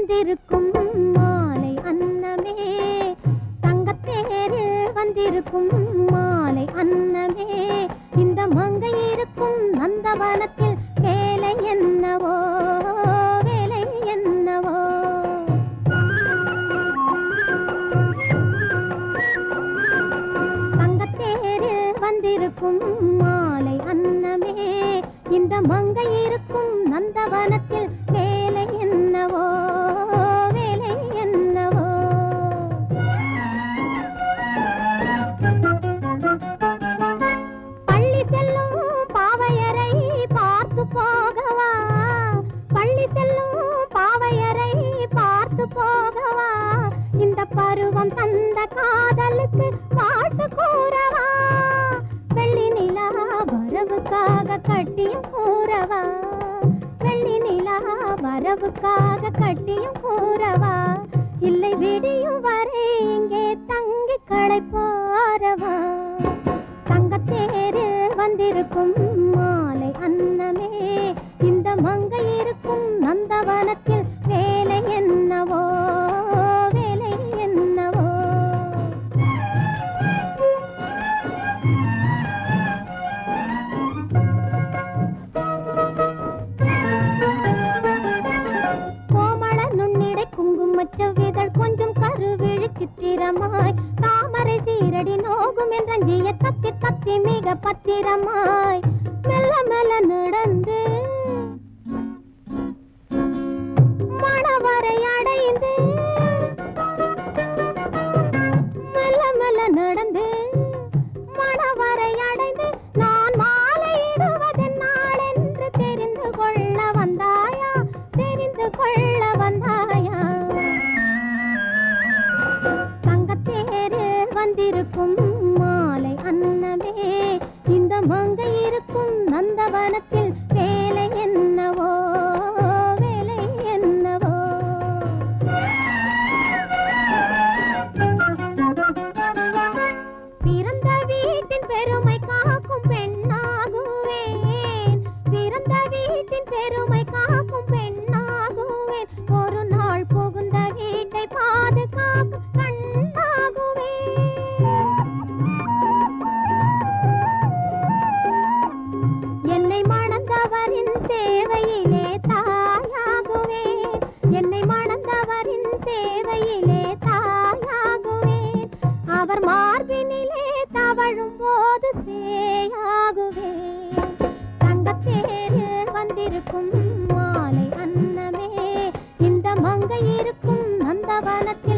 வந்திருக்கும் மாலை அன்னமே, தங்கத்தேரில் வந்திருக்கும் மாலை அன்னமே, இந்த மங்கை இருக்கும் நந்தவனத்தில் வேலை என்னவோ, வேலை என்னவோ. தங்கத்தேரில் வந்திருக்கும் மாலை அன்னமே, இந்த மங்கை இருக்கும் நந்தவனத்தில் வேலை என்னவோ, வேலை என்னவோ. பள்ளி செல்லும் பாவையரை பார்த்து போகவா, பள்ளி செல்லும் பாவையரை பார்த்து போகவா, இந்த பருவம் தந்த காதலுக்கு பாட்டு கூறவா, வெள்ளி நிலா வரவுக்காக கட்டியும் கூறவா, வெள்ளி நிலா வரவுக்காக கட்டியும் கூறவா, இல்லை விடியும் வரை இங்கே தங்கி களைப்பாரவா. தங்கத்தேரில் வந்திருக்கும் மாலை அன்னமே, இந்த மங்கை இருக்கும் நந்தவனத்தில் வேலை என்னவோ, வேலை என்னவோ. கோமள நுண்ணிடை குங்குமச்சவிதழ் கொஞ்சம் கருவிழி சித்திரமாய், தாமரை சீரடி நோகும் என்றிய தத்தி தத்தி மிக பத்திரமாய், மெல்ல மெல்ல நடந்து மணவரை அடைந்து, மெல்ல மெல்ல நடந்து மணவரை அடைந்து, நான் மாலையிடுவதன் நாள் என்று தெரிந்து கொள்ள வந்தாயா, தெரிந்து கொள்ள வந்தாயா. தங்கத்தேரில் வந்திருக்கும் மாலை அன்னமே, இந்த மங்கை இருக்கும் நந்தவனத்தில் வேலை என்னவோ, வேலை என்னவோ. பிறந்த வீட்டின் பெருமை காக்கும் பெண்ணாகுவேன், பிறந்த வீட்டின் பெருமை காக்கும் பெண்ணாகுவேன், ஒரு நாள் புகுந்த வீட்டை பாதுகாக்கும் கண்ணாகுவேன். என்னை மணந்தவரின் சேவையிலே தாயாகுவேன், என்னை மணந்தவரின் சேவையிலே தாயாகுவேன், அவர் மார்பினிலே தவழும் போது சேயாகுவேன். தங்கத்தேரில் வந்திருக்கும் மாலை அன்னமே, இந்த மங்கை இருக்கும் நந்தவனத்தில்